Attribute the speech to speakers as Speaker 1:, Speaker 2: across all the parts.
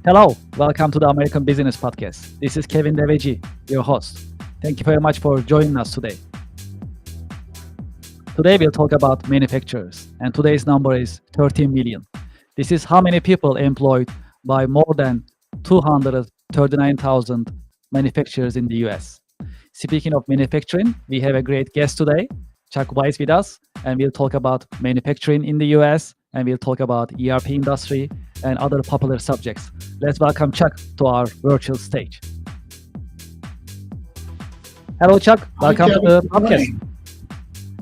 Speaker 1: Hello, welcome to the American Business Podcast. This is Kevin Deveji, your host. Thank you very much for joining us today. Today we'll talk about manufacturers, and today's number is 13 million. This is how many people employed by more than 239,000 manufacturers in the US. Speaking of manufacturing, we have a great guest today, Chuck Weiss with us, and we'll talk about manufacturing in the US, and we'll talk about ERP industry and other popular subjects. Let's welcome Chuck to our virtual stage. Hello, Chuck. Welcome to the podcast.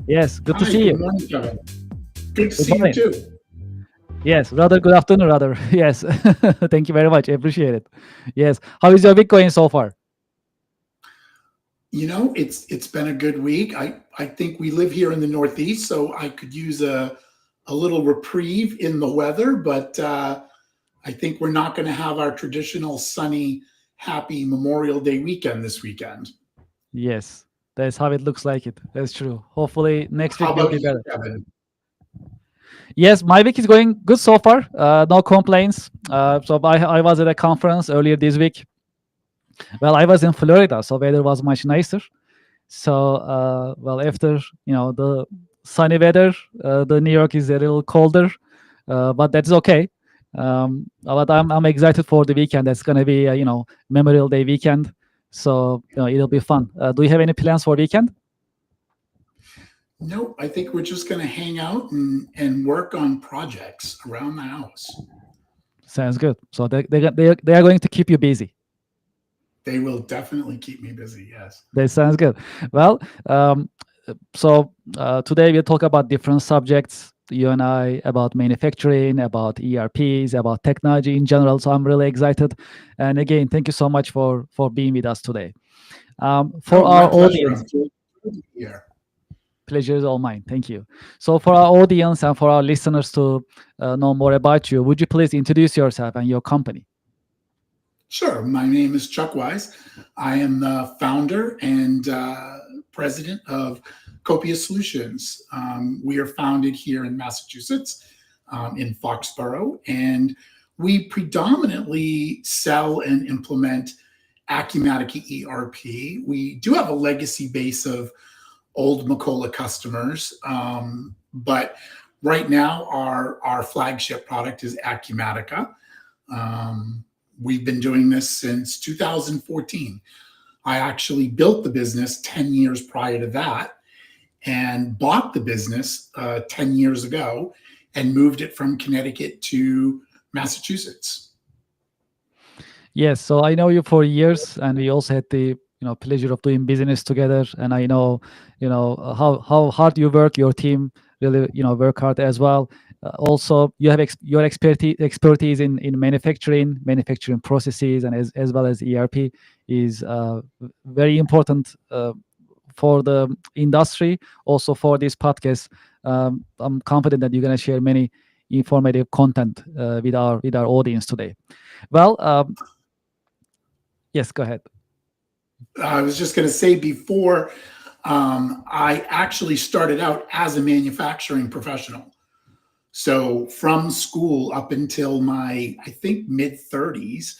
Speaker 1: Yes, good to see you.
Speaker 2: Good morning, Kevin. Good to see you too.
Speaker 1: Yes, rather good afternoon, rather. Yes, thank you very much. I appreciate it. Yes, how is your week going so far?
Speaker 2: You know, it's been a good week. I think we live here in the Northeast, so I could use a little reprieve in the weather, but I think we're not going to have our traditional sunny, happy Memorial Day weekend this weekend.
Speaker 1: Yes, that's how it looks like it. That's true. Hopefully next week
Speaker 2: How
Speaker 1: will
Speaker 2: about
Speaker 1: be
Speaker 2: you,
Speaker 1: better.
Speaker 2: Kevin?
Speaker 1: Yes, my week is going good so far. No complaints. So I was at a conference earlier this week. Well, I was in Florida, so weather was much nicer. So, after the sunny weather, the New York is a little colder, but that's okay. But I'm excited for the weekend. That's gonna be Memorial Day weekend, so it'll be fun. Do you have any plans for weekend?
Speaker 2: No, I think we're just going to hang out and work on projects around the house.
Speaker 1: Sounds good. So they are going to keep you busy.
Speaker 2: They will definitely keep me busy, yes.
Speaker 1: That sounds good. Well, today we'll talk about different subjects, you and I, about manufacturing, about ERPs, about technology in general. So I'm really excited. And again, thank you so much for being with us today. For our audience, pleasure is all mine. Thank you. So for our audience and for our listeners to know more about you, would you please introduce yourself and your company?
Speaker 2: Sure. My name is Chuck Weiss. I am the founder and president of Copia Solutions. We are founded here in Massachusetts, in Foxborough, and we predominantly sell and implement Acumatica ERP. We do have a legacy base of old Macola customers, but right now our flagship product is Acumatica. We've been doing this since 2014. I actually built the business 10 years prior to that and bought the business 10 years ago and moved it from Connecticut to Massachusetts.
Speaker 1: Yes, so I know you for years, and we also had the pleasure of doing business together. And I know how hard you work. Your team really work hard as well. Also, you have your expertise in manufacturing processes, and as well as ERP is very important for the industry. Also for this podcast, I'm confident that you're going to share many informative content with our audience today. Well, yes, go ahead.
Speaker 2: I was just going to say before, I actually started out as a manufacturing professional. So from school up until my, I think, mid-30s,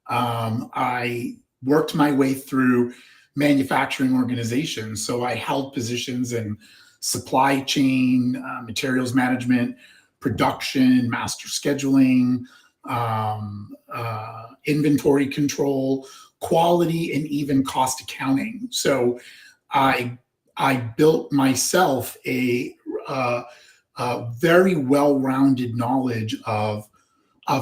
Speaker 2: I worked my way through manufacturing organizations. So I held positions in supply chain, materials management, production, master scheduling, inventory control, quality, and even cost accounting. So I built myself a very well-rounded knowledge of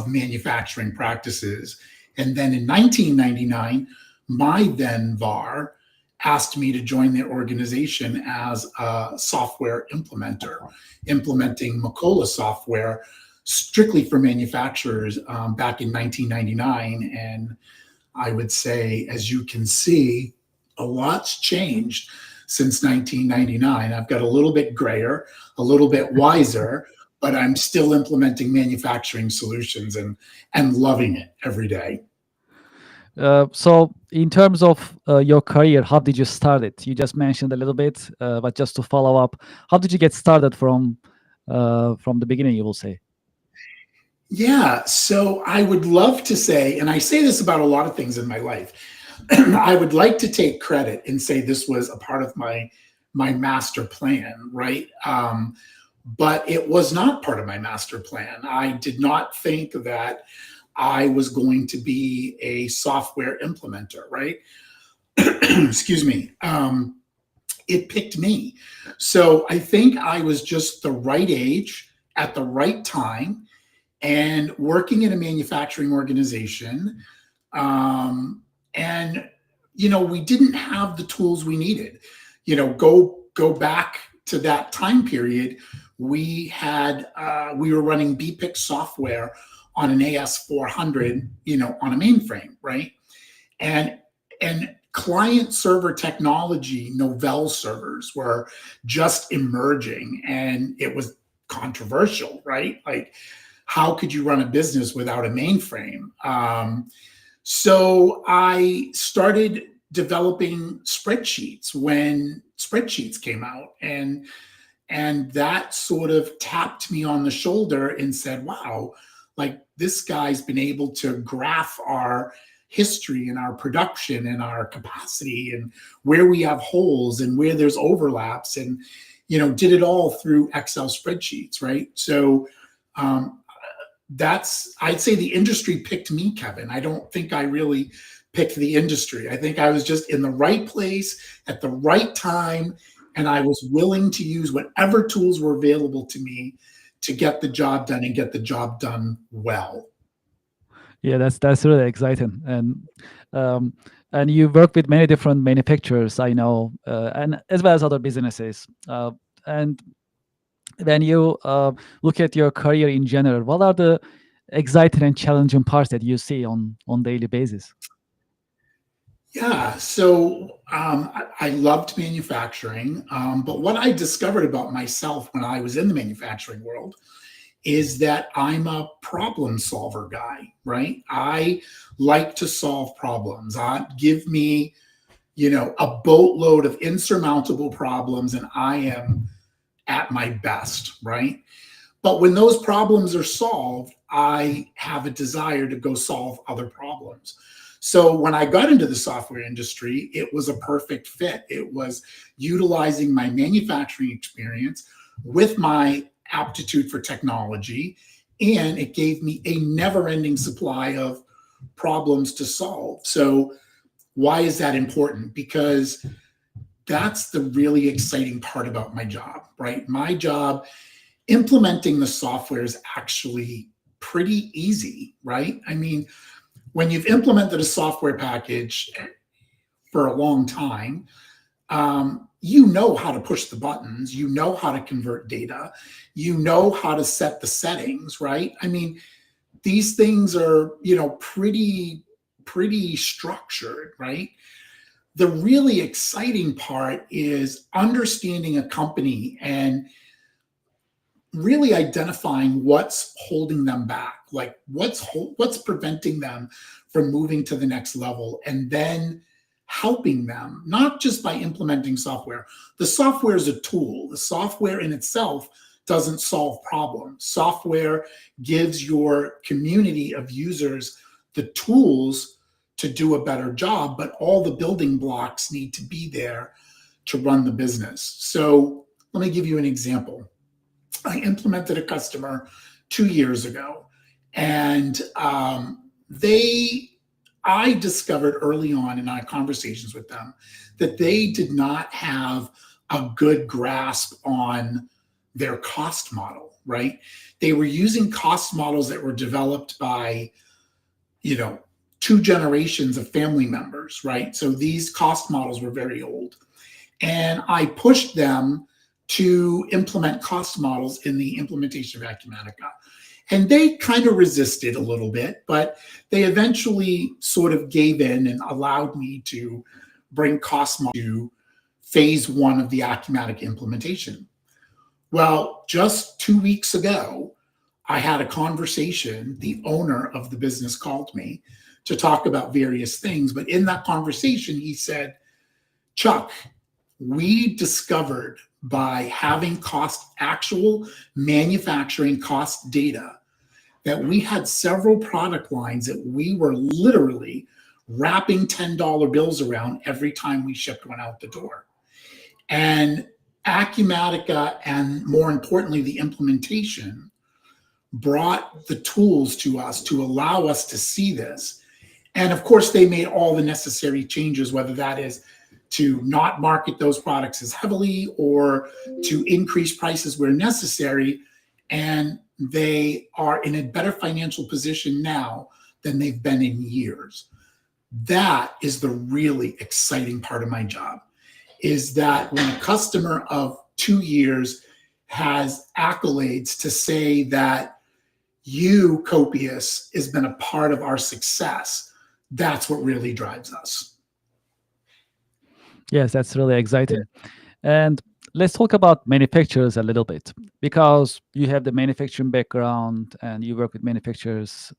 Speaker 2: manufacturing practices. And then in 1999, my then VAR asked me to join their organization as a software implementer, implementing Macola software strictly for manufacturers back in 1999. And I would say, as you can see, a lot's changed since 1999. I've got a little bit grayer, a little bit wiser, but I'm still implementing manufacturing solutions and loving it every day.
Speaker 1: So in terms of your career, how did you start it? You just mentioned a little bit, but just to follow up, how did you get started from the beginning, you will say?
Speaker 2: Yeah, so I would love to say, and I say this about a lot of things in my life, I would like to take credit and say this was a part of my master plan, right? But it was not part of my master plan. I did not think that I was going to be a software implementer, right? Excuse me. It picked me. So I think I was just the right age at the right time and working in a manufacturing organization. Um, and we didn't have the tools we needed. Go back to that time period. We were running BPIC software on an AS400, on a mainframe, right? And and client server technology, Novell servers were just emerging, and it was controversial, right? Like, how could you run a business without a mainframe? So I started developing spreadsheets when spreadsheets came out, and that sort of tapped me on the shoulder and said, wow, like, this guy's been able to graph our history and our production and our capacity and where we have holes and where there's overlaps, and did it all through Excel spreadsheets, right? So um, that's I'd say the industry picked me, Kevin. I don't think I really picked the industry. I think I was just in the right place at the right time, and I was willing to use whatever tools were available to me to get the job done and get the job done well.
Speaker 1: Yeah, that's really exciting, um, and you work with many different manufacturers, I know, and as well as other businesses. And when you look at your career in general, what are the exciting and challenging parts that you see on daily basis?
Speaker 2: Yeah, so I loved manufacturing, but what I discovered about myself when I was in the manufacturing world is that I'm a problem solver guy, right? I like to solve problems. Give me, a boatload of insurmountable problems, and I am at my best, right? But when those problems are solved, I have a desire to go solve other problems. So when I got into the software industry, it was a perfect fit. It was utilizing my manufacturing experience with my aptitude for technology, and it gave me a never ending supply of problems to solve. So, why is that important? Because that's the really exciting part about my job, right? My job, implementing the software, is actually pretty easy, right? I mean, when you've implemented a software package for a long time, you know how to push the buttons, you know how to convert data, you know how to set the settings, right? I mean, these things are, pretty structured, right? The really exciting part is understanding a company and really identifying what's holding them back, like what's preventing them from moving to the next level, and then helping them, not just by implementing software. The software is a tool. The software in itself doesn't solve problems. Software gives your community of users the tools to do a better job, but all the building blocks need to be there to run the business. So let me give you an example. I implemented a customer 2 years ago, and I discovered early on in our conversations with them that they did not have a good grasp on their cost model, right? They were using cost models that were developed by, you know, two generations of family members, right? So these cost models were very old. And I pushed them to implement cost models in the implementation of Acumatica. And they kind of resisted a little bit, but they eventually sort of gave in and allowed me to bring cost models to phase one of the Acumatica implementation. Well, just 2 weeks ago, I had a conversation. The owner of the business called me to talk about various things. But in that conversation, he said, Chuck, we discovered by having actual manufacturing cost data that we had several product lines that we were literally wrapping $10 bills around every time we shipped one out the door. And Acumatica, and more importantly, the implementation, brought the tools to us to allow us to see this. And of course, they made all the necessary changes, whether that is to not market those products as heavily or to increase prices where necessary. And they are in a better financial position now than they've been in years. That is the really exciting part of my job, is that when a customer of 2 years has accolades to say that you, Copious, has been a part of our success, that's what really drives us.
Speaker 1: Yes, that's really exciting. And let's talk about manufacturers a little bit, because you have the manufacturing background and you work with manufacturers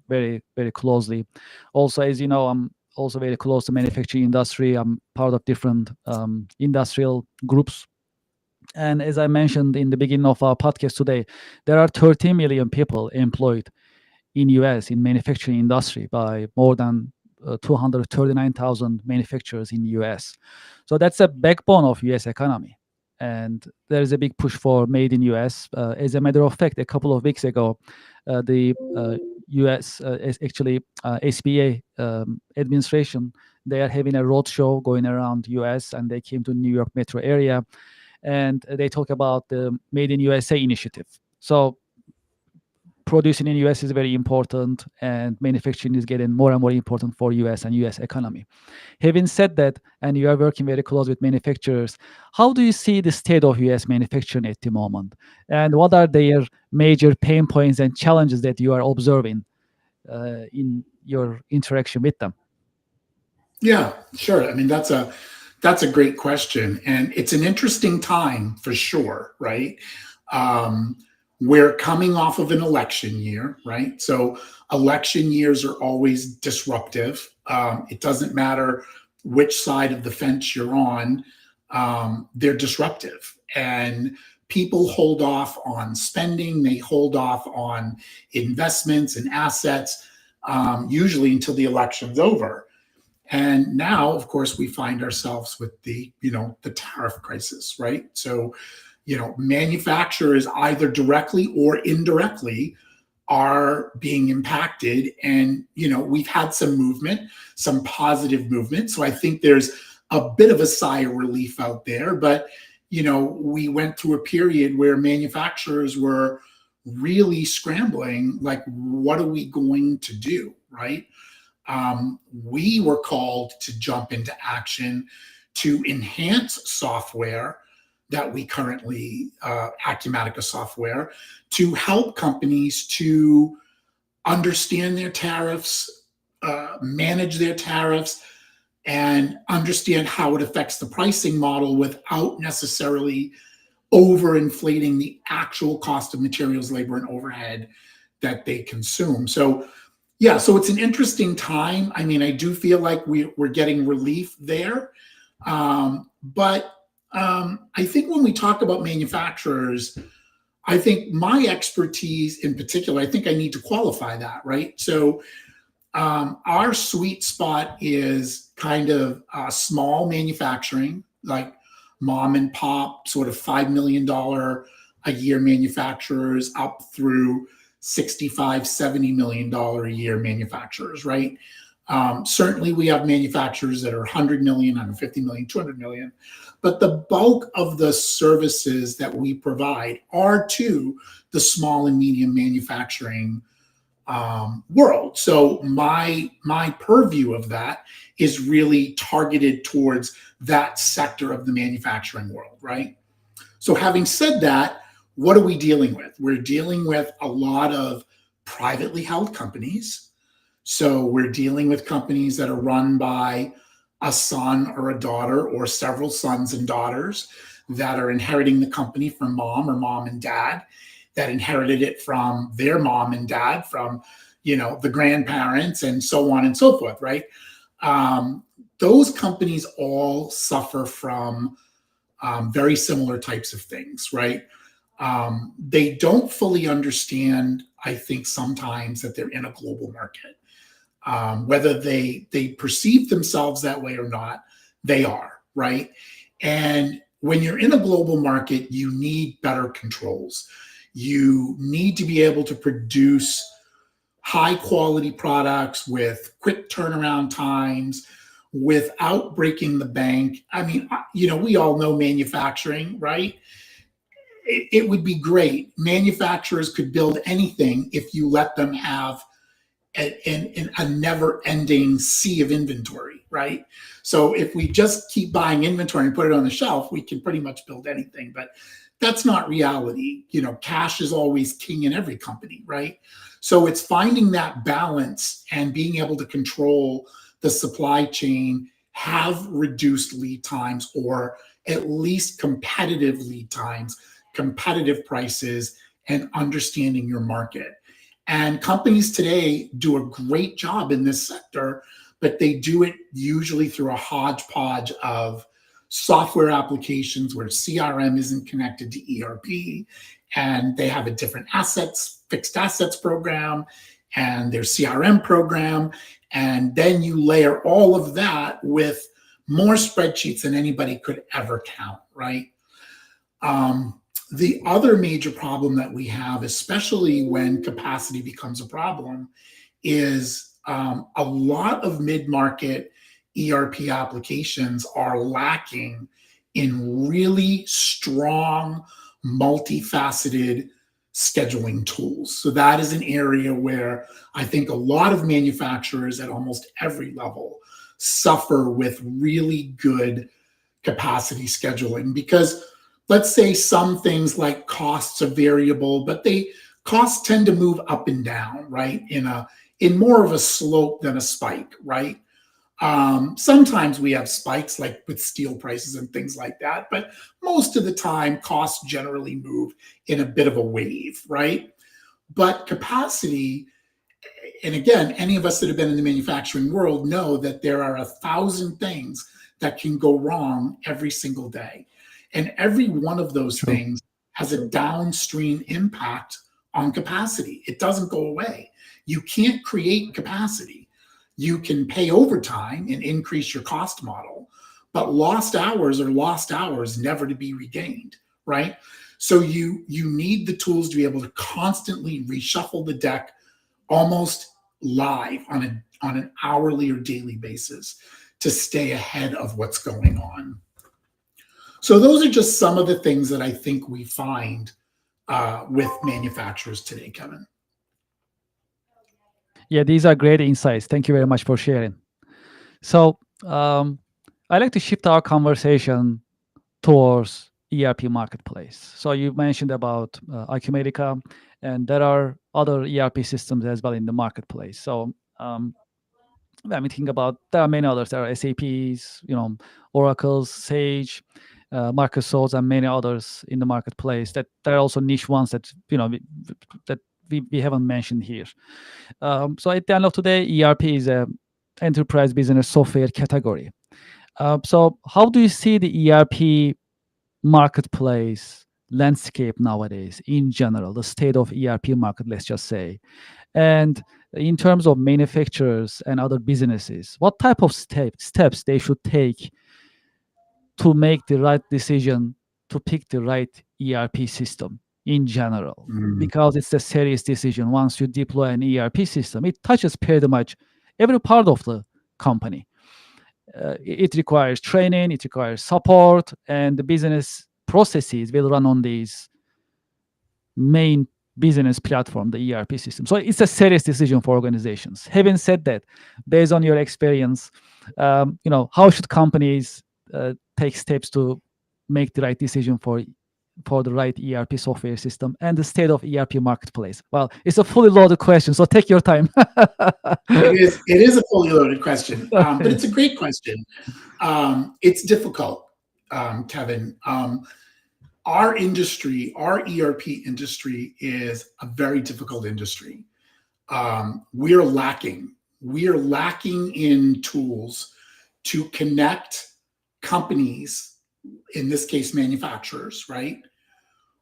Speaker 1: very, very closely. Also, as you know, I'm also very close to manufacturing industry. I'm part of different industrial groups. And as I mentioned in the beginning of our podcast today, there are 13 million people employed in US in manufacturing industry by more than 239,000 manufacturers in US. So that's a backbone of US economy. And there is a big push for made in US. As a matter of fact, a couple of weeks ago, the US, actually SBA administration, they are having a roadshow going around US, and they came to New York metro area, and they talk about the Made in USA initiative. So producing in US is very important, and manufacturing is getting more and more important for US and US economy. Having said that, and you are working very close with manufacturers, how do you see the state of US manufacturing at the moment? And what are their major pain points and challenges that you are observing in your interaction with them?
Speaker 2: Yeah, sure. I mean, that's a great question, and it's an interesting time for sure, right? Um, we're coming off of an election year, right? So election years are always disruptive. It doesn't matter which side of the fence you're on; they're disruptive, and people hold off on spending. They hold off on investments and assets, usually until the election's over. And now, of course, we find ourselves with the tariff crisis, right? So, manufacturers either directly or indirectly are being impacted. And, we've had some movement, some positive movement. So I think there's a bit of a sigh of relief out there. But, we went through a period where manufacturers were really scrambling, like, what are we going to do, right? We were called to jump into action to enhance software that we currently, Acumatica software, to help companies to understand their tariffs, manage their tariffs, and understand how it affects the pricing model without necessarily overinflating the actual cost of materials, labor, and overhead that they consume. So yeah, so it's an interesting time. I mean, I do feel like we're getting relief there. But I think when we talk about manufacturers, I think my expertise in particular, I think I need to qualify that, right? So our sweet spot is kind of small manufacturing, like mom and pop, sort of $5 million a year manufacturers up through 65, $70 million a year manufacturers, right? Certainly we have manufacturers that are 100 million, 150 million, 200 million, but the bulk of the services that we provide are to the small and medium manufacturing world. So my purview of that is really targeted towards that sector of the manufacturing world, right? So having said that, what are we dealing with? We're dealing with a lot of privately held companies. So we're dealing with companies that are run by a son or a daughter or several sons and daughters that are inheriting the company from mom or mom and dad, that inherited it from their mom and dad, from the grandparents, and so on and so forth, right? Those companies all suffer from very similar types of things, right? They don't fully understand, I think, sometimes that they're in a global market. Whether they perceive themselves that way or not, they are, right? And when you're in a global market, you need better controls. You need to be able to produce high quality products with quick turnaround times without breaking the bank. I mean, we all know manufacturing, right? It would be great. Manufacturers could build anything if you let them have a never ending sea of inventory, right? So if we just keep buying inventory and put it on the shelf, we can pretty much build anything. But that's not reality. Cash is always king in every company, right? So it's finding that balance and being able to control the supply chain, have reduced lead times, or at least competitive lead times, competitive prices, and understanding your market. And companies today do a great job in this sector, but they do it usually through a hodgepodge of software applications where CRM isn't connected to ERP, and they have a different fixed assets program, and their CRM program. And then you layer all of that with more spreadsheets than anybody could ever count, right? The other major problem that we have, especially when capacity becomes a problem, is a lot of mid-market ERP applications are lacking in really strong, multifaceted scheduling tools. So that is an area where I think a lot of manufacturers at almost every level suffer with really good capacity scheduling, because let's say some things like costs are variable, but costs tend to move up and down, right? In more of a slope than a spike, right? Sometimes we have spikes like with steel prices and things like that, but most of the time costs generally move in a bit of a wave, right? But capacity, and again, any of us that have been in the manufacturing world know that there are 1,000 things that can go wrong every single day. And every one of those
Speaker 1: True.
Speaker 2: things has a downstream impact on capacity. It doesn't go away. You can't create capacity. You can pay overtime and increase your cost model, but lost hours are lost hours, never to be regained, right? So you need the tools to be able to constantly reshuffle the deck almost live on an hourly or daily basis to stay ahead of what's going on. So those are just some of the things that I think we find with manufacturers today, Kevin.
Speaker 1: Yeah, these are great insights. Thank you very much for sharing. So I like to shift our conversation towards ERP marketplace. So you mentioned about Acumatica, and there are other ERP systems as well in the marketplace. So when we think about, there are many others. There are SAPs, Oracle's, Sage, Microsoft, and many others in the marketplace. That there are also niche ones that we haven't mentioned here. So at the end of today, ERP is a enterprise business software category. So how do you see the ERP marketplace landscape nowadays in general, the state of ERP market, let's just say? And in terms of manufacturers and other businesses, what type of steps they should take to make the right decision to pick the right ERP system in general? Because it's a serious decision. Once you deploy an ERP system, it touches pretty much every part of the company. It requires training, it requires support, and the business processes will run on these main business platform, the ERP system. So it's a serious decision for organizations. Having said that, based on your experience, how should companies take steps to make the right decision for the right ERP software system and the state of ERP marketplace? Well, it's a fully loaded question, so take your time.
Speaker 2: It is a fully loaded question, but it's a great question. It's difficult, Kevin. Our industry, our ERP industry, is a very difficult industry. We're lacking in tools to connect companies, in this case manufacturers, right,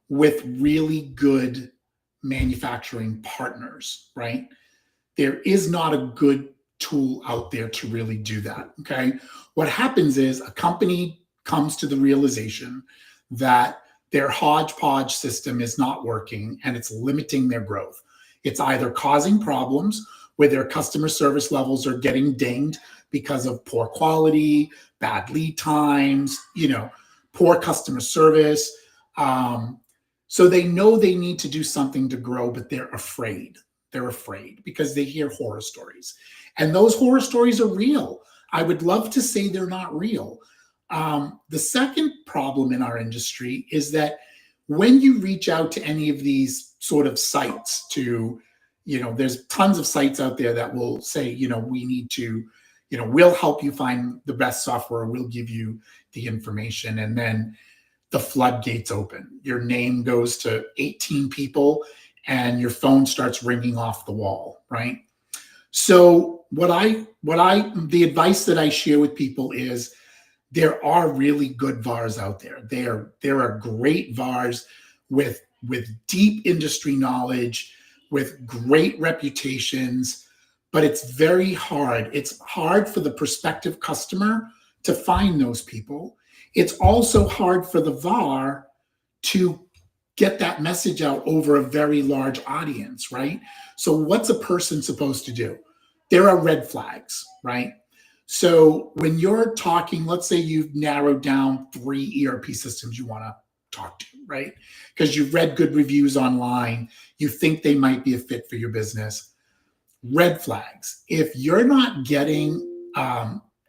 Speaker 2: with really good manufacturing partners, right? There is not a good tool out there to really do that. Okay. What happens is a company comes to the realization that their hodgepodge system is not working and it's limiting their growth. It's either causing problems where their customer service levels are getting dinged because of poor quality, bad lead times, poor customer service. So they know they need to do something to grow, but they're afraid. They're afraid because they hear horror stories. And those horror stories are real. I would love to say they're not real. The second problem in our industry is that when you reach out to any of these sort of sites there's tons of sites out there that will say, we need to, we'll help you find the best software. We'll give you the information. And then the floodgates open. Your name goes to 18 people and your phone starts ringing off the wall, right? So the advice that I share with people is there are really good VARs out there. There are great VARs with deep industry knowledge, with great reputations, but it's very hard. It's hard for the prospective customer to find those people. It's also hard for the VAR to get that message out over a very large audience, right? So what's a person supposed to do? There are red flags, right? So when you're talking, let's say you've narrowed down 3 ERP systems you want to talk to, right? Because you've read good reviews online, you think they might be a fit for your business. Red flags. If you're not getting,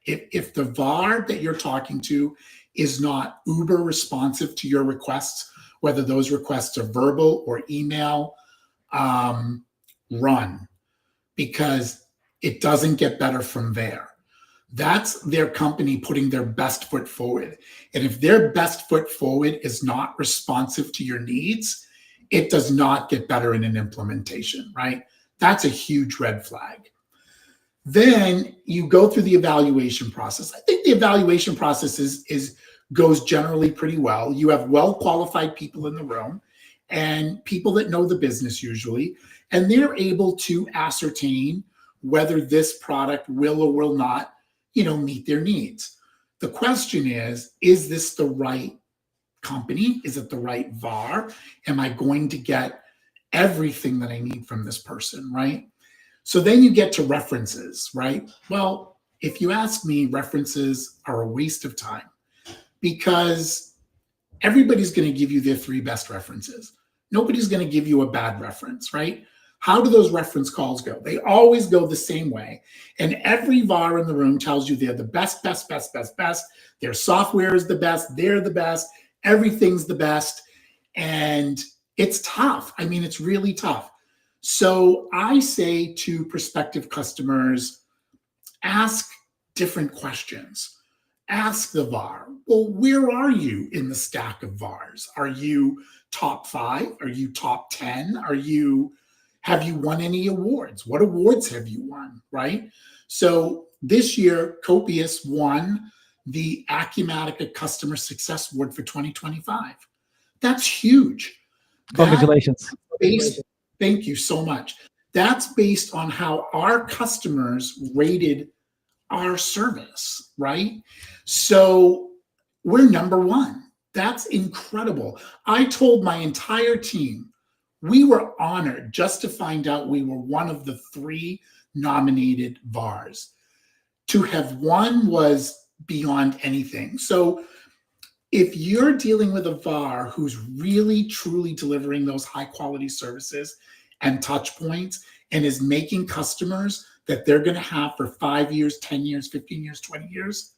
Speaker 2: if the VAR that you're talking to is not uber responsive to your requests, whether those requests are verbal or email, run, because it doesn't get better from there. That's their company putting their best foot forward. And if their best foot forward is not responsive to your needs, it does not get better in an implementation, right? That's a huge red flag. Then you go through the evaluation process. I think the evaluation process goes generally pretty well. You have well-qualified people in the room and people that know the business usually, and they're able to ascertain whether this product will or will not, meet their needs. The question is this the right company? Is it the right VAR? Am I going to get everything that I need from this person, right? So then you get to references, right? Well, if you ask me, references are a waste of time because everybody's going to give you their 3 best references. Nobody's going to give you a bad reference, right? How do those reference calls go? They always go the same way. And every VAR in the room tells you they're the best. Their software is the best. They're the best. Everything's the best. And it's tough. I mean, it's really tough. So I say to prospective customers, ask different questions. Ask the VAR, well, where are you in the stack of VARs? Are you top 5? Are you top 10? Have you won any awards? What awards have you won, right? So this year, Copious won the Acumatica Customer Success Award for 2025. That's huge.
Speaker 1: Congratulations.
Speaker 2: Thank you so much. That's based on how our customers rated our service, right? So we're number 1. That's incredible. I told my entire team, we were honored just to find out we were one of the 3 nominated VARs. To have won was beyond anything. So if you're dealing with a VAR who's really, truly delivering those high quality services and touch points and is making customers that they're going to have for 5 years, 10 years, 15 years, 20 years,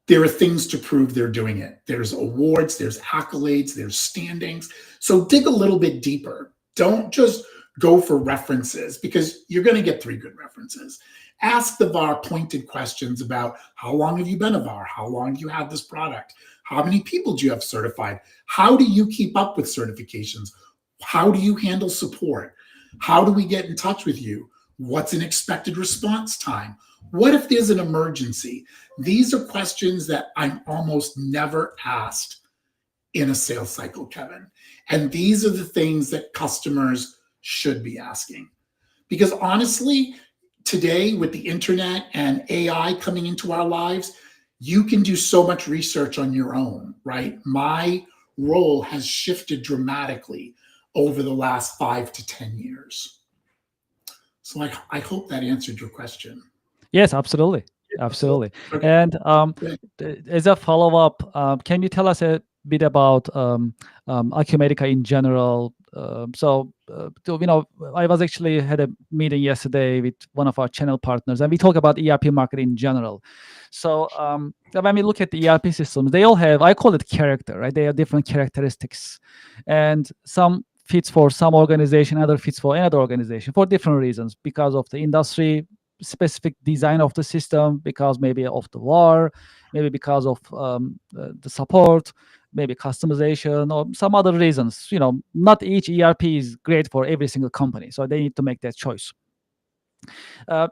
Speaker 2: there are things to prove they're doing it. There's awards, there's accolades, there's standings. So dig a little bit deeper. Don't just go for references because you're going to get 3 good references. Ask the VAR pointed questions about how long have you been a VAR? How long have you had this product? How many people do you have certified? How do you keep up with certifications? How do you handle support? How do we get in touch with you? What's an expected response time? What if there's an emergency? These are questions that I'm almost never asked in a sales cycle, Kevin. And these are the things that customers should be asking. Because honestly, today with the internet and AI coming into our lives, you can do so much research on your own, right? My role has shifted dramatically over the last 5 to 10 years. So I hope that answered your question.
Speaker 1: Yes, absolutely. Absolutely.
Speaker 2: Okay.
Speaker 1: And as a follow-up, can you tell us a bit about Acumatica in general? I was actually had a meeting yesterday with one of our channel partners, and we talk about ERP market in general. So when we look at the ERP systems, they all have, I call it character, right? They have different characteristics, and some fits for some organization, other fits for another organization for different reasons, because of the industry specific design of the system, because maybe of the war, maybe because of the support, maybe customization, or some other reasons. Not each ERP is great for every single company, so they need to make that choice.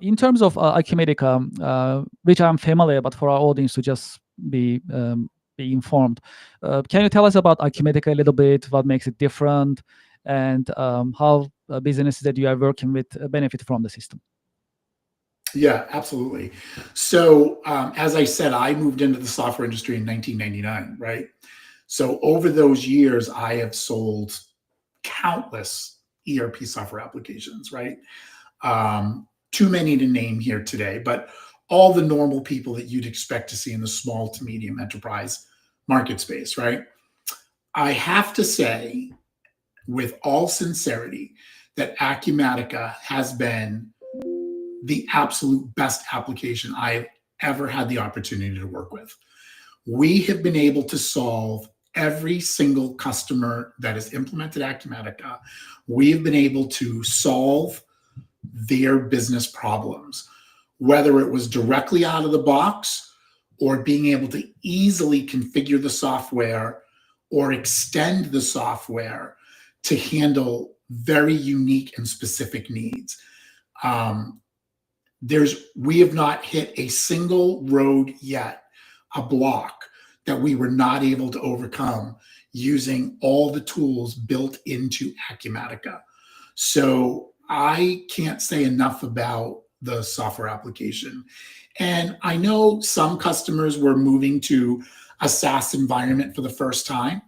Speaker 1: In terms of Acumatica, which I'm familiar, but for our audience to just be informed, can you tell us about Acumatica a little bit? What makes it different, and how businesses that you are working with benefit from the system?
Speaker 2: Yeah, absolutely. So, as I said, I moved into the software industry in 1999, right? So, over those years, I have sold countless ERP software applications, right? Too many to name here today, but all the normal people that you'd expect to see in the small to medium enterprise market space, right? I have to say, with all sincerity, that Acumatica has been the absolute best application I've ever had the opportunity to work with. We have been able to solve every single customer that has implemented Acumatica. We have been able to solve their business problems, whether it was directly out of the box or being able to easily configure the software or extend the software to handle very unique and specific needs. We have not hit a single road yet, a block that we were not able to overcome using all the tools built into Acumatica. So I can't say enough about the software application. And I know some customers were moving to a SaaS environment for the first time.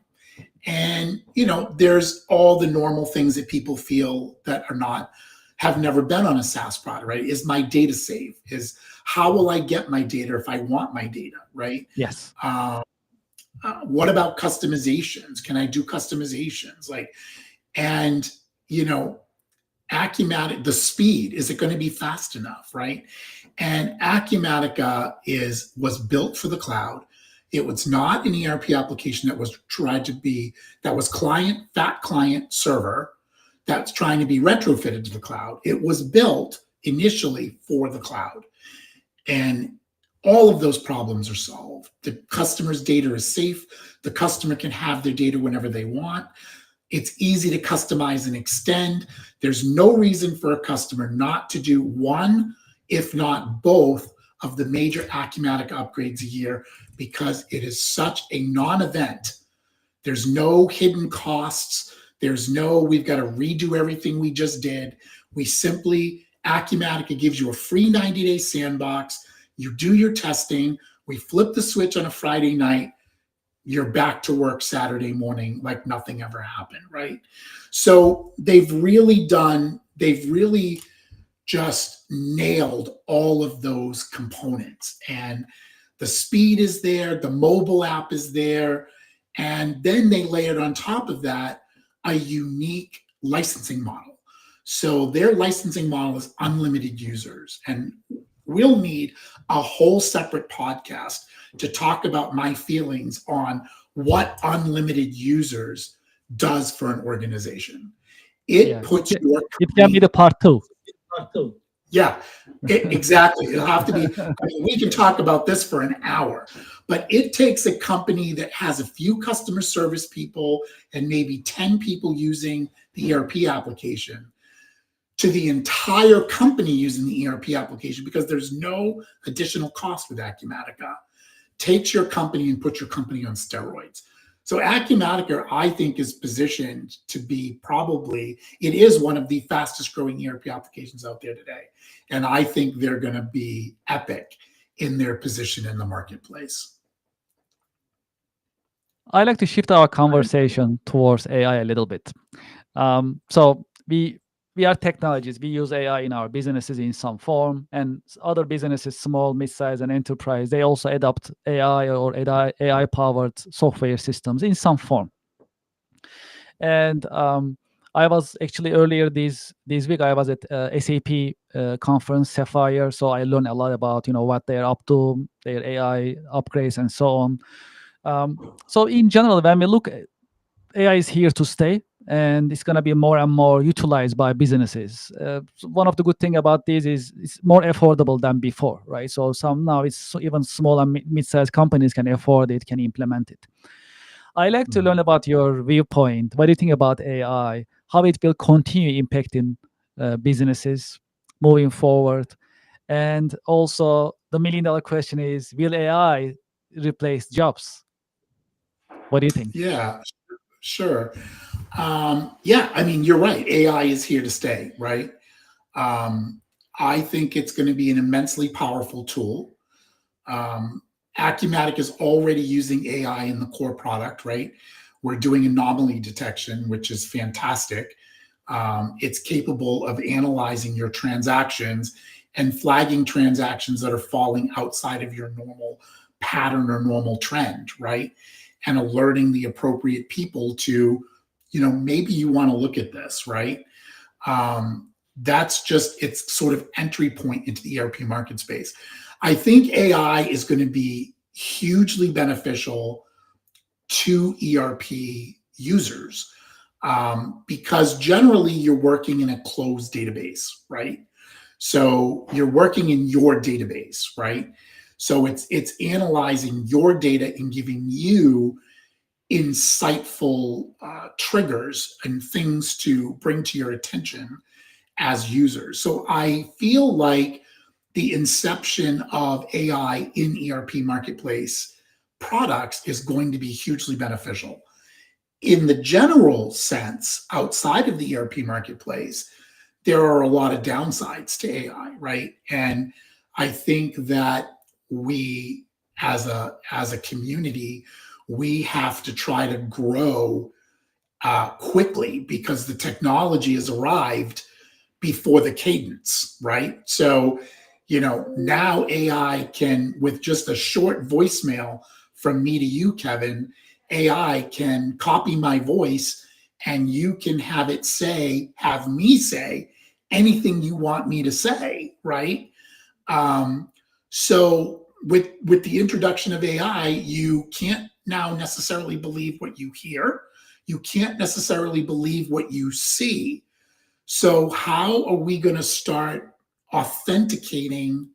Speaker 2: And, there's all the normal things that people feel that have never been on a SaaS product, right? Is my data safe? How will I get my data if I want my data, right?
Speaker 1: Yes.
Speaker 2: What about customizations? Can I do customizations? Acumatica, the speed, is it going to be fast enough, right? And Acumatica was built for the cloud. It was not an ERP application that was fat client server that's trying to be retrofitted to the cloud. It was built initially for the cloud. And all of those problems are solved. The customer's data is safe. The customer can have their data whenever they want. It's easy to customize and extend. There's no reason for a customer not to do one, if not both, of the major Acumatica upgrades a year, because it is such a non-event. There's no hidden costs. We've got to redo everything we just did. Acumatica gives you a free 90-day sandbox. You do your testing. We flip the switch on a Friday night. You're back to work Saturday morning like nothing ever happened, right? So they've really just nailed all of those components. And the speed is there, the mobile app is there, and then they layered on top of that a unique licensing model. So their licensing model is unlimited users. And we'll need a whole separate podcast to talk about my feelings on what unlimited users does for an organization. It puts your company,
Speaker 1: it can be the part two.
Speaker 2: Yeah, exactly. It'll have to be. We can talk about this for an hour, but it takes a company that has a few customer service people and maybe 10 people using the ERP application to the entire company using the ERP application, because there's no additional cost with Acumatica. Takes your company and puts your company on steroids. So Acumatica, I think, is positioned to be probably, it is one of the fastest growing ERP applications out there today. And I think they're going to be epic in their position in the marketplace.
Speaker 1: I like to shift our conversation towards AI a little bit. So we are technologists. We use AI in our businesses in some form, and other businesses, small, mid-size, and enterprise, they also adopt AI or AI-powered software systems in some form. And I was actually earlier this week, I was at SAP conference Sapphire, so I learned a lot about what they're up to, their AI upgrades, and so on. So in general, when we look at AI is here to stay, and it's going to be more and more utilized by businesses. So one of the good thing about this is it's more affordable than before, right? So some now it's even small and mid-sized companies can afford it, can implement it. I like to learn about your viewpoint. What do you think about AI? How it will continue impacting businesses moving forward? And also, the million-dollar question is: will AI replace jobs? What do you think?
Speaker 2: Yeah, sure. Yeah, I mean, you're right. AI is here to stay, right? Um, I think it's going to be an immensely powerful tool. Um, Acumatic is already using AI in the core product, right? We're doing anomaly detection, which is fantastic. It's capable of analyzing your transactions and flagging transactions that are falling outside of your normal pattern or normal trend, right? And alerting the appropriate people to, maybe you want to look at this, right? That's just its sort of entry point into the ERP market space. I think AI is going to be hugely beneficial to ERP users, because generally you're working in a closed database, right? So you're working in your database, right? So it's analyzing your data and giving you insightful triggers and things to bring to your attention as users. So I feel like the inception of AI in ERP marketplace products is going to be hugely beneficial. In the general sense, outside of the ERP marketplace, there are a lot of downsides to AI, right? And I think that we, as a community, we have to try to grow quickly because the technology has arrived before the cadence, right? So, now AI can, with just a short voicemail from me to you, Kevin, AI can copy my voice and you can have me say anything you want me to say, right? So with the introduction of AI, you can't now necessarily believe what you hear. You can't necessarily believe what you see. So how are we going to start authenticating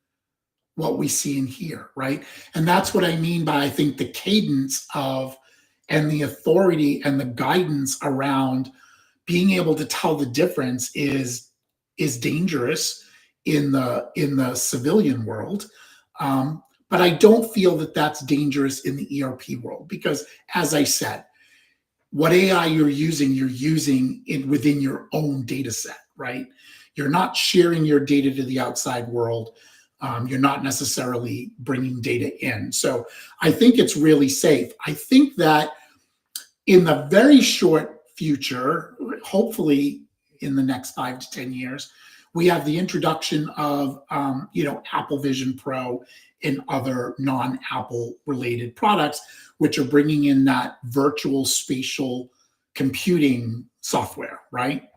Speaker 2: what we see and hear, right? And that's what I mean by, I think, the cadence of and the authority and the guidance around being able to tell the difference is dangerous in the civilian world. But I don't feel that that's dangerous in the ERP world because, as I said, what AI you're using it within your own data set, right? You're not sharing your data to the outside world. You're not necessarily bringing data in. So I think it's really safe. I think that in the very short future, hopefully in the next 5 to 10 years, we have the introduction of, Apple Vision Pro and other non-Apple related products, which are bringing in that virtual spatial computing software, right?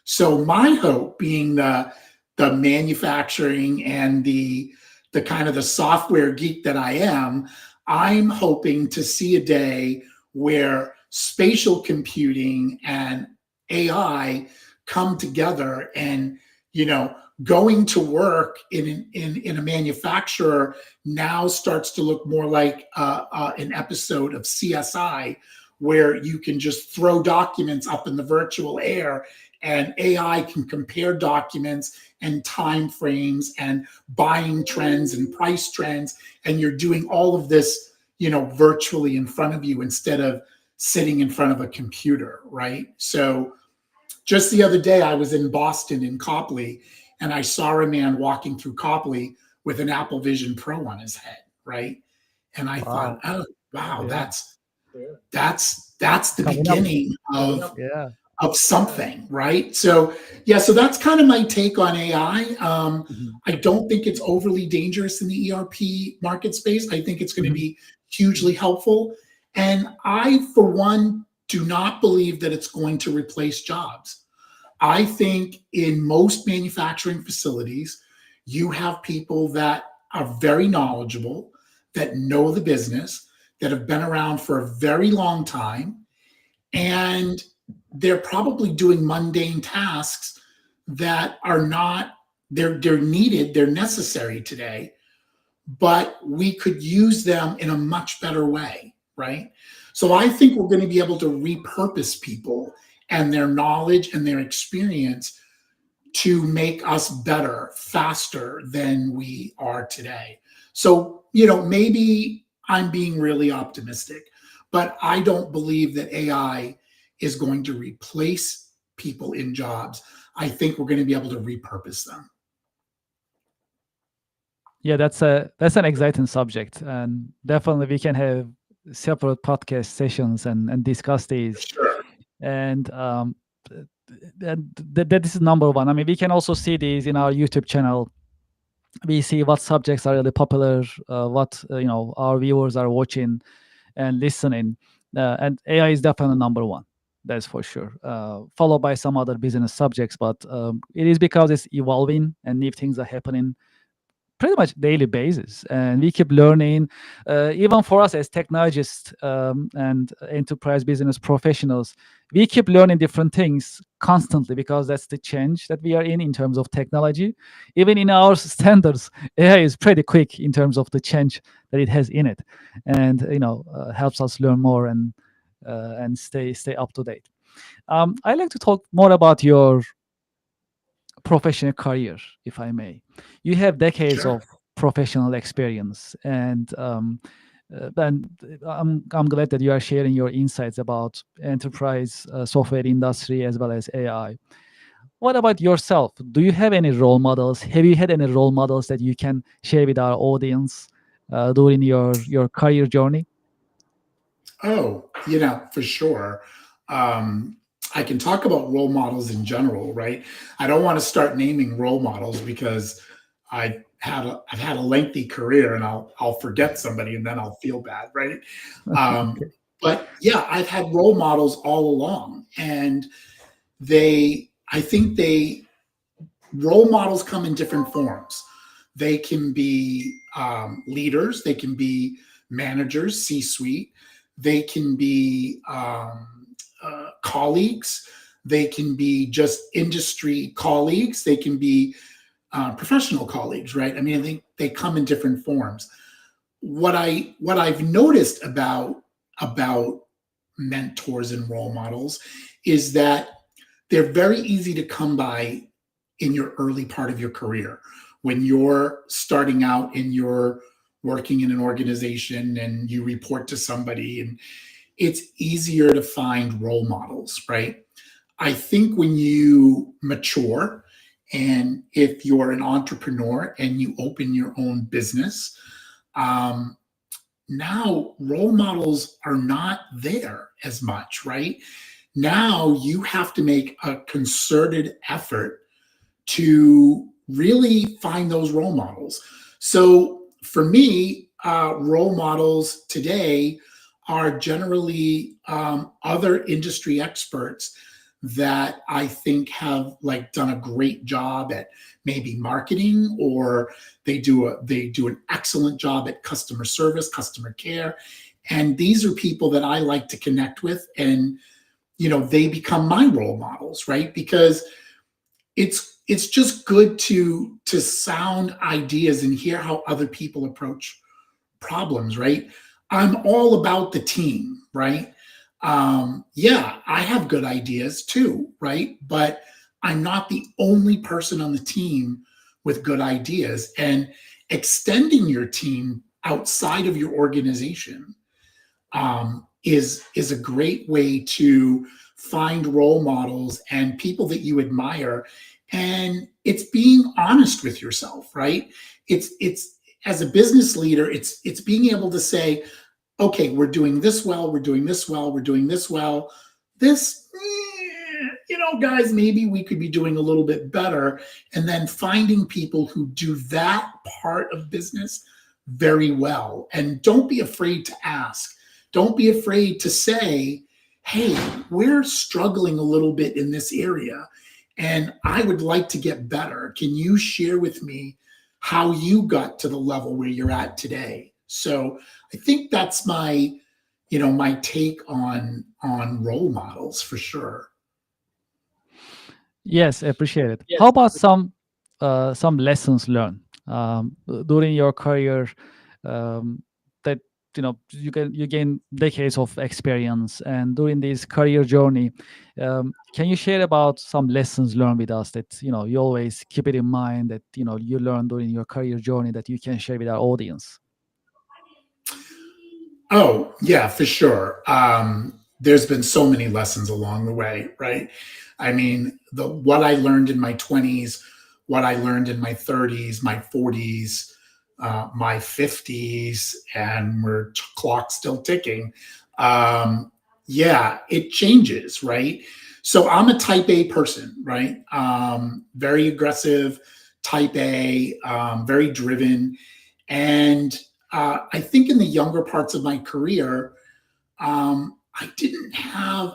Speaker 2: So my hope, being the manufacturing and the kind of the software geek that I am, I'm hoping to see a day where spatial computing and AI come together, and going to work in a manufacturer now starts to look more like an episode of CSI, where you can just throw documents up in the virtual air and AI can compare documents and time frames and buying trends and price trends, and you're doing all of this virtually in front of you instead of sitting in front of a computer, right? So just the other day, I was in Boston in Copley, and I saw a man walking through Copley with an Apple Vision Pro on his head, right? And I thought,
Speaker 1: Wow.
Speaker 2: oh wow,
Speaker 1: Yeah.
Speaker 2: that's the
Speaker 1: Coming up.
Speaker 2: beginning
Speaker 1: Yeah.
Speaker 2: of something, right? So yeah, so that's kind of my take on AI.
Speaker 1: Mhm.
Speaker 2: I don't think it's overly dangerous in the ERP market space. I think it's going to
Speaker 1: Mhm.
Speaker 2: be hugely helpful, and I, for one, do not believe that it's going to replace jobs. I think in most manufacturing facilities, you have people that are very knowledgeable, that know the business, that have been around for a very long time, and they're probably doing mundane tasks that are not they're needed, they're necessary today, but we could use them in a much better way, right? So I think we're going to be able to repurpose people and their knowledge and their experience to make us better, faster than we are today. So, maybe I'm being really optimistic, but I don't believe that AI is going to replace people in jobs. I think we're going to be able to repurpose them.
Speaker 1: Yeah, that's an exciting subject, and definitely we can have separate podcast sessions and discuss these.
Speaker 2: Sure.
Speaker 1: And that this is number one. I mean, we can also see these in our YouTube channel. We see what subjects are really popular, what our viewers are watching and listening, and AI is definitely number one. That's for sure. Followed by some other business subjects, but it is because it's evolving and new things are happening pretty much daily basis, and we keep learning. Even for us as technologists and enterprise business professionals, we keep learning different things constantly because that's the change that we are in terms of technology. Even in our standards, AI is pretty quick in terms of the change that it has in it, and helps us learn more and stay up to date. I'd like to talk more about your professional career, if I may. You have decades
Speaker 2: Sure.
Speaker 1: of professional experience, and I'm glad that you are sharing your insights about enterprise software industry as well as AI. What about yourself? Do you have any role models? Have you had any role models that you can share with our audience during your career journey?
Speaker 2: Oh, for sure. Um, I can talk about role models in general, right? I don't want to start naming role models because I've had a lengthy career, and I'll forget somebody and then I'll feel bad, right? Um,
Speaker 1: Okay.
Speaker 2: but yeah, I've had role models all along, and I think role models come in different forms. They can be leaders, they can be managers, C suite, they can be colleagues, they can be just industry colleagues, they can be professional colleagues, right? I mean, I think they come in different forms. What I've noticed about mentors and role models is that they're very easy to come by in your early part of your career when you're starting out and you're working in an organization and you report to somebody, and it's easier to find role models, right? I think when you mature, and if you're an entrepreneur and you open your own business, um, now role models are not there as much, right? Now you have to make a concerted effort to really find those role models. So for me, role models today are generally other industry experts that I think have like done a great job at maybe marketing, or they do an excellent job at customer service, customer care. And these are people that I like to connect with, and they become my role models, right? Because it's just good to sound ideas and hear how other people approach problems, right? I'm all about the team, right? Yeah, I have good ideas too, right? But I'm not the only person on the team with good ideas. And extending your team outside of your organization is a great way to find role models and people that you admire. And it's being honest with yourself, right? It's as a business leader, it's being able to say, okay, we're doing this well, we're doing this well, we're doing this well. This, guys, maybe we could be doing a little bit better. And then finding people who do that part of business very well. And don't be afraid to ask. Don't be afraid to say, hey, we're struggling a little bit in this area, and I would like to get better. Can you share with me how you got to the level where you're at today? So I think that's my take on role models for sure.
Speaker 1: Yes, appreciate it. How about some lessons learned during your career, that you gain decades of experience, and during this career journey, can you share about some lessons learned with us that you always keep it in mind, that you learned during your career journey, that you can share with our audience?
Speaker 2: Oh, yeah, for sure. There's been so many lessons along the way, right? I mean, the what I learned in my 20s, what I learned in my 30s, my 40s, my 50s, and we're clock still ticking. Yeah, it changes, right? So I'm a type A person, right? Very aggressive, type A, very driven. And I think in the younger parts of my career, I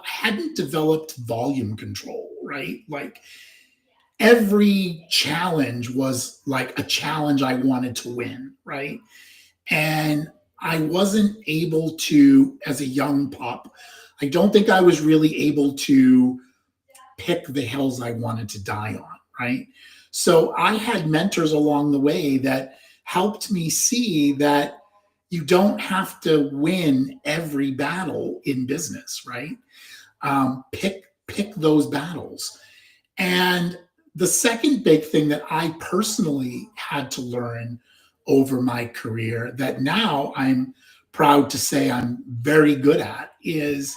Speaker 2: hadn't developed volume control, right? Like every challenge was like a challenge I wanted to win, right? And I wasn't able to, as a young pup, I don't think I was really able to pick the hills I wanted to die on, right? So I had mentors along the way that helped me see that you don't have to win every battle in business, right? Pick those battles. And the second big thing that I personally had to learn over my career that now I'm proud to say I'm very good at is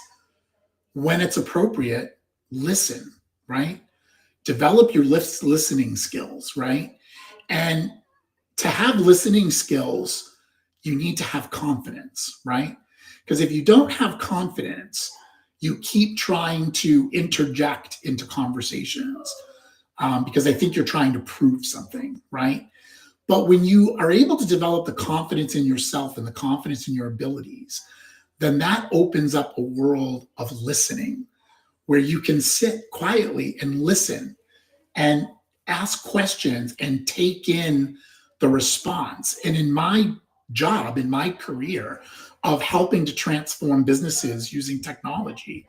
Speaker 2: when it's appropriate, listen, right? Develop your listening skills, right? And to have listening skills, you need to have confidence, right? Because if you don't have confidence, you keep trying to interject into conversations, because I think you're trying to prove something, right? But when you are able to develop the confidence in yourself and the confidence in your abilities, then that opens up a world of listening where you can sit quietly and listen and ask questions and take in the response. And in my job, in my career of helping to transform businesses using technology,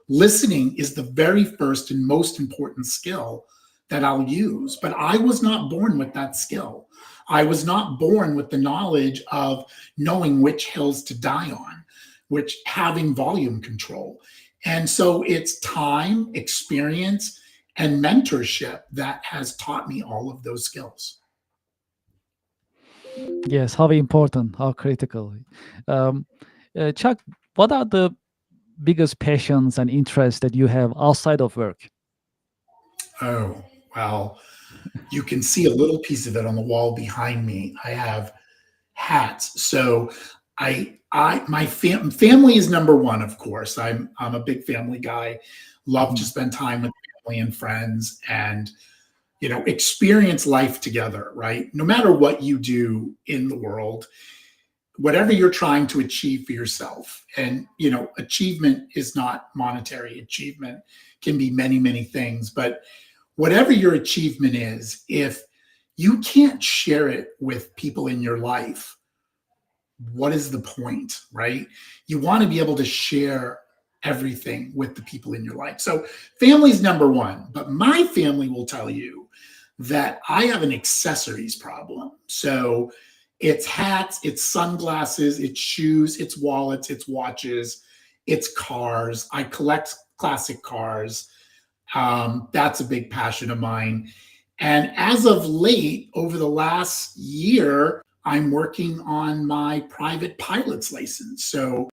Speaker 2: listening is the very first and most important skill that I'll use. But I was not born with that skill. I was not born with the knowledge of knowing which hills to die on, which having volume control. And so it's time, experience, and mentorship that has taught me all of those skills.
Speaker 1: Yes, how important, how critical. um, Chuck, what are the biggest passions and interests that you have outside of work?
Speaker 2: Oh, well, you can see a little piece of it on the wall behind me. I have hats. So family is number one, of course. I'm a big family guy. Love to
Speaker 1: Mhm.
Speaker 2: spend time with family and friends and experience life together, right? No matter what you do in the world, whatever you're trying to achieve for yourself. And achievement is not monetary. Achievement can be many, many things, but whatever your achievement is, if you can't share it with people in your life, what is the point, right? You want to be able to share everything with the people in your life. So family's number one, but my family will tell you that I have an accessories problem. So it's hats, it's sunglasses, it's shoes, it's wallets, it's watches, it's cars. I collect classic cars. That's a big passion of mine. And as of late, over the last year, I'm working on my private pilot's license. So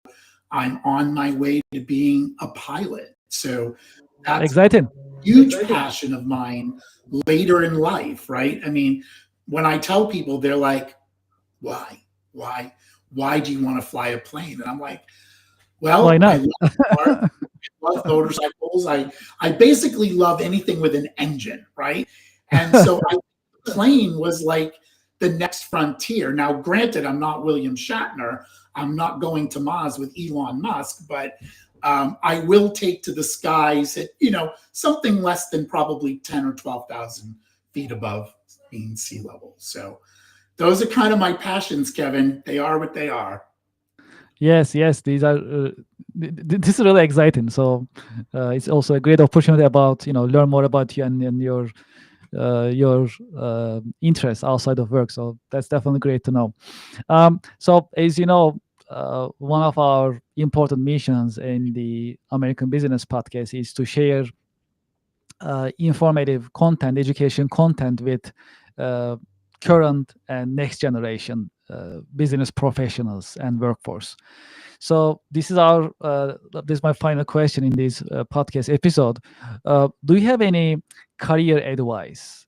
Speaker 2: I'm on my way to being a pilot. So that's
Speaker 1: Exciting.
Speaker 2: huge passion of mine later in life, right? I mean, when I tell people, they're like, why? Why? Why do you want to fly a plane? And I'm like,
Speaker 1: Why
Speaker 2: well, I
Speaker 1: not?
Speaker 2: love cars, I love motorcycles. I basically love anything with an engine, right? And so I plane was like the next frontier. Now, granted, I'm not William Shatner. I'm not going to Mars with Elon Musk, but I will take to the skies at something less than probably 10 or 12,000 feet above mean sea level. So those are kind of my passions, Kevin. They are what they are.
Speaker 1: Yes, yes, these are. This is really exciting. So it's also a great opportunity about learn more about you and your interests outside of work. So that's definitely great to know. So as you know, one of our important missions in the American Business Podcast is to share informative content, education content with uh, current and next generation business professionals and workforce. So this is my final question in this podcast episode. Do you have any career advice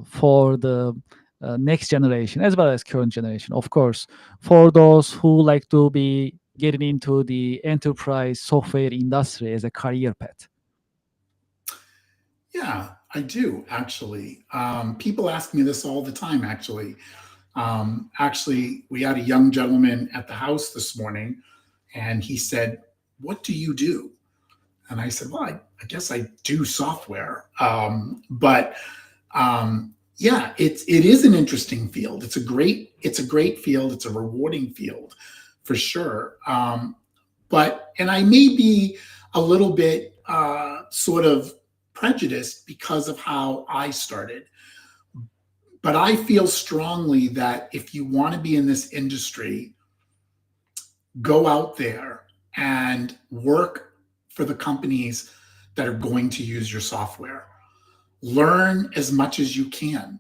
Speaker 1: for the next generation as well as current generation? Of course, for those who like to be getting into the enterprise software industry as a career path.
Speaker 2: Yeah, I do actually. People ask me this all the time, actually. Actually, we had a young gentleman at the house this morning, and he said, "What do you do?" And I said, "Well, I guess I do software." Yeah, it is an interesting field. It's a great field. It's a rewarding field, for sure. And I may be a little bit sort of prejudiced because of how I started. But I feel strongly that if you want to be in this industry, go out there and work for the companies that are going to use your software. Learn as much as you can.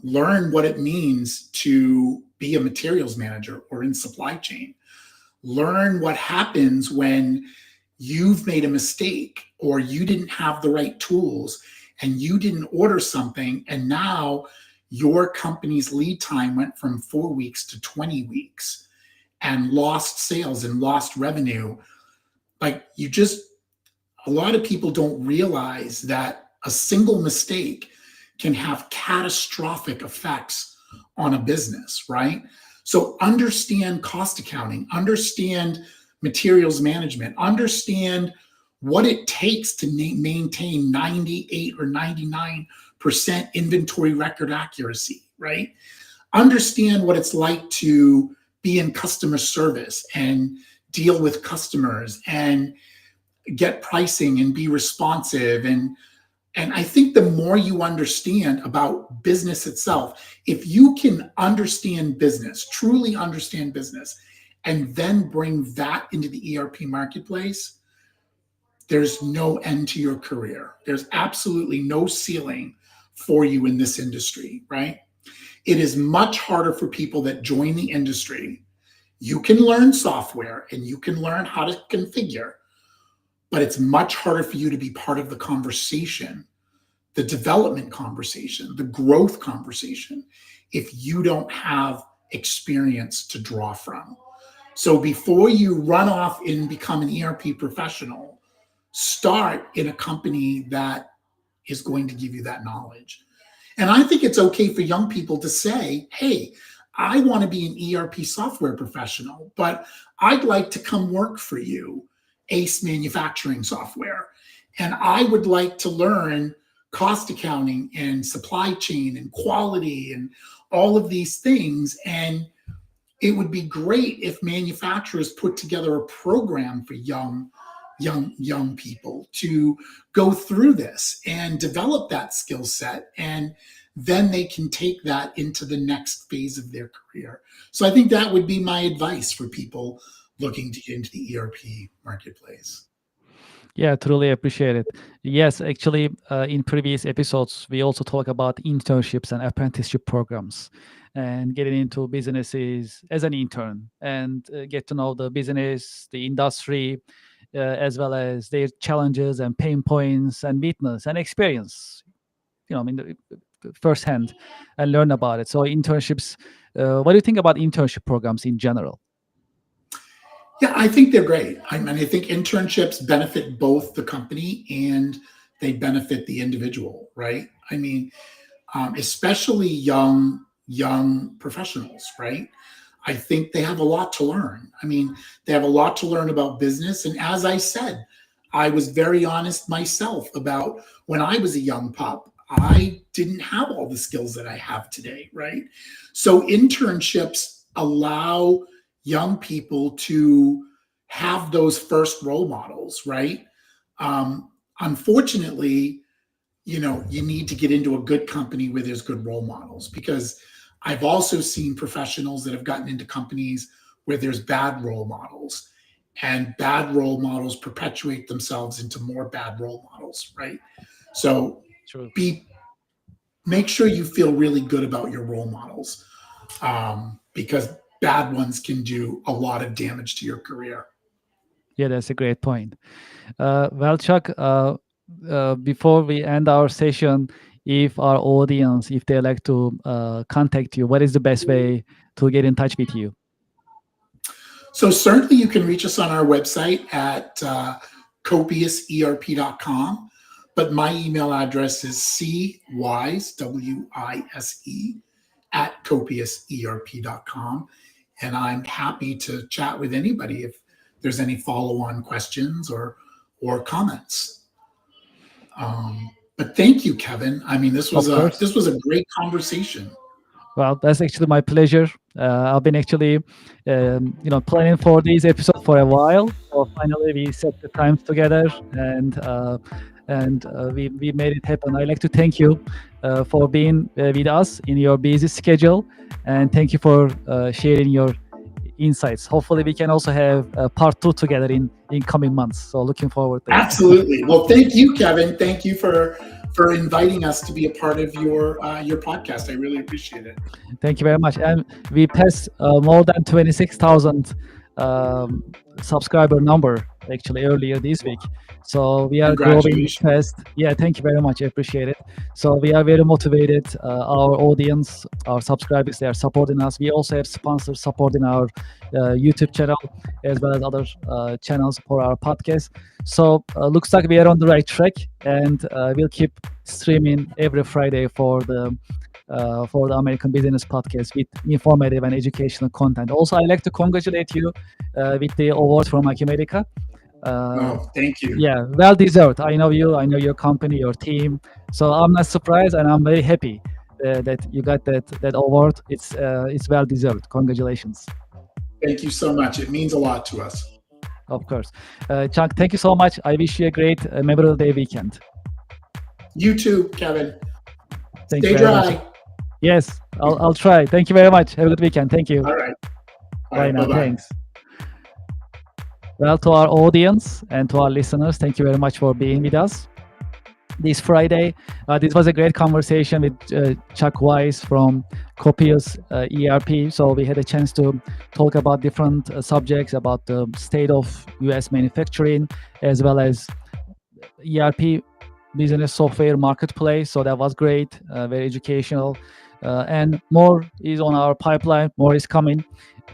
Speaker 2: Learn what it means to be a materials manager or in supply chain. Learn what happens when you've made a mistake or you didn't have the right tools and you didn't order something, and now your company's lead time went from 4 weeks to 20 weeks and lost sales and lost revenue. Like, a lot of people don't realize that a single mistake can have catastrophic effects on a business, right? So understand cost accounting, understand materials management, understand what it takes to maintain 98 or 99% inventory record accuracy, right? Understand what it's like to be in customer service and deal with customers and get pricing and be responsive. And I think the more you understand about business itself, if you can understand business, truly understand business, and then bring that into the ERP marketplace, there's no end to your career. There's absolutely no ceiling for you in this industry, right? It is much harder for people that join the industry. You can learn software and you can learn how to configure, but it's much harder for you to be part of the conversation, the development conversation, the growth conversation, if you don't have experience to draw from. So before you run off and become an ERP professional, start in a company that is going to give you that knowledge. And I think it's okay for young people to say, hey, I want to be an ERP software professional, but I'd like to come work for you, Ace Manufacturing Software. And I would like to learn cost accounting and supply chain and quality and all of these things. And it would be great if manufacturers put together a program for young people to go through this and develop that skill set, and then they can take that into the next phase of their career. So I think that would be my advice for people looking to get into the ERP marketplace.
Speaker 1: Yeah, truly appreciate it. Yes, actually, in previous episodes, we also talk about internships and apprenticeship programs and getting into businesses as an intern and get to know the business, the industry, as well as their challenges and pain points and weakness and experience, I mean, firsthand and learn about it. So, internships, what do you think about internship programs in general?
Speaker 2: Yeah, I think they're great. I mean, I think internships benefit both the company and they benefit the individual, right? I mean, especially young professionals, right? I think they have a lot to learn. I mean, they have a lot to learn about business. And as I said, I was very honest myself about when I was a young pup. I didn't have all the skills that I have today, right? So internships allow young people to have those first role models, right? Unfortunately, you need to get into a good company where there's good role models, because I've also seen professionals that have gotten into companies where there's bad role models, and bad role models perpetuate themselves into more bad role models, right? So
Speaker 1: True.
Speaker 2: be make sure you feel really good about your role models, because bad ones can do a lot of damage to your career.
Speaker 1: Yeah, that's a great point. Well, Chuck, before we end our session, if our audience, if they like to contact you, what is the best way to get in touch with you?
Speaker 2: So certainly you can reach us on our website at copiousERP.com. But my email address is cwise, W-I-S-E, at copiousERP.com. And I'm happy to chat with anybody if there's any follow-on questions or comments. But thank you, Kevin. I mean,
Speaker 1: Of course.
Speaker 2: this was a great conversation.
Speaker 1: Well, that's actually my pleasure. I've been actually, planning for this episode for a while. So finally, we set the times together, and we made it happen. I'd like to thank you for being with us in your busy schedule, and thank you for sharing your insights. Hopefully, we can also have part two together in coming months. So looking forward to it.
Speaker 2: Absolutely. Well, thank you, Kevin. Thank you for inviting us to be a part of your podcast. I really appreciate it.
Speaker 1: Thank you very much. And we passed more than 26,000 um, subscriber number actually earlier this week. So we are growing
Speaker 2: Congratulations.
Speaker 1: fast. Yeah, thank you very much. I appreciate it. So we are very motivated. Our audience, our subscribers, they are supporting us. We also have sponsors supporting our YouTube channel as well as other channels for our podcast. So looks like we are on the right track, and we'll keep streaming every Friday for the American Business Podcast with informative and educational content. Also, I'd like to congratulate you with the award from Acumatica. Uh,
Speaker 2: Oh, thank you.
Speaker 1: yeah, well deserved. I know you, I know your company, your team. So I'm not surprised, and I'm very happy that you got that award. It's well deserved. Congratulations.
Speaker 2: Thank you so much. It means a lot to us.
Speaker 1: Of course. Chuck, thank you so much. I wish you a great Memorial Day weekend.
Speaker 2: You too, Kevin.
Speaker 1: Thank you
Speaker 2: Stay
Speaker 1: very much.
Speaker 2: dry.
Speaker 1: Yes, I'll try. Thank you very much. Have a good weekend. Thank you.
Speaker 2: All right. All
Speaker 1: Bye
Speaker 2: right.
Speaker 1: now.
Speaker 2: Bye bye.
Speaker 1: Thanks. Well, to our audience and to our listeners, thank you very much for being with us this Friday. This was a great conversation with Chuck Weiss from Copious ERP. So we had a chance to talk about different subjects about the state of US manufacturing as well as ERP business software marketplace. So that was great, very educational. And more is on our pipeline, more is coming.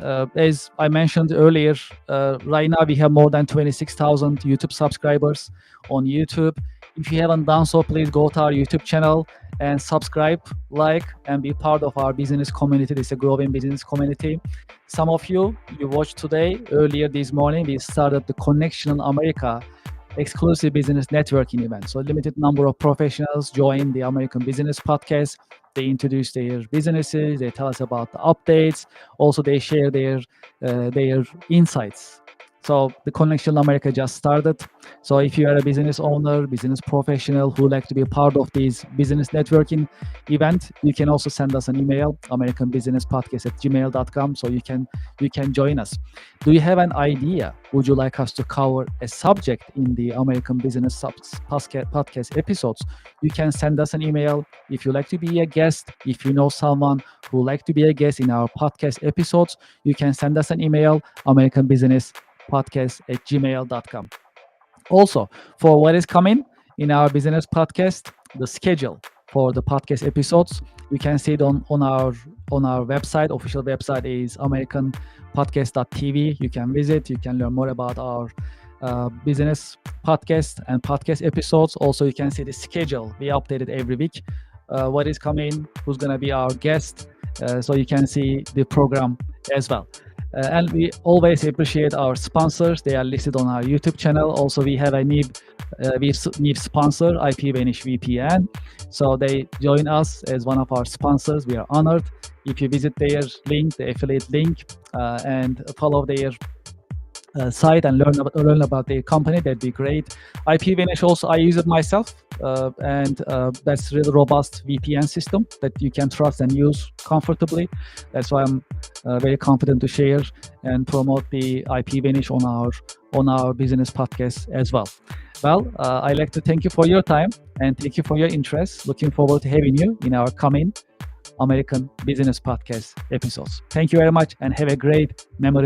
Speaker 1: As I mentioned earlier, right now we have more than 26,000 YouTube subscribers on YouTube. If you haven't done so, please go to our YouTube channel and subscribe, like, and be part of our business community. This is a growing business community. Some of you watched today, earlier this morning, we started the Connection America exclusive business networking event. So limited number of professionals join the American Business Podcast. They introduce their businesses. They tell us about the updates. Also, they share their insights So the Connection America just started. So if you are a business owner, business professional who like to be a part of this business networking event, you can also send us an email, americanbusinesspodcast@gmail.com, so you can join us. Do you have an idea? Would you like us to cover a subject in the American Business Podcast episodes? You can send us an email. If you like to be a guest, if you know someone who like to be a guest in our podcast episodes, you can send us an email, americanbusinesspodcast@gmail.com. Also, for what is coming in our business podcast, the schedule for the podcast episodes, you can see it on our website. Official website is americanpodcast.tv. You can visit, you can learn more about our business podcast and podcast episodes. Also, you can see the schedule. We update it every week. What is coming, who's going to be our guest, so you can see the program as well. And we always appreciate our sponsors. They are listed on our YouTube channel. Also, we have a new sponsor, IP Vanish VPN. So they join us as one of our sponsors. We are honored. If you visit their link, the affiliate link, and follow their site and learn about their company, that'd be great. IP Vanish also, I use it myself, and that's really robust VPN system that you can trust and use comfortably. That's why I'm very confident to share and promote the IP Vanish on our business podcast as well. Well, I'd like to thank you for your time and thank you for your interest. Looking forward to having you in our coming American Business Podcast episodes. Thank you very much and have a great, memorable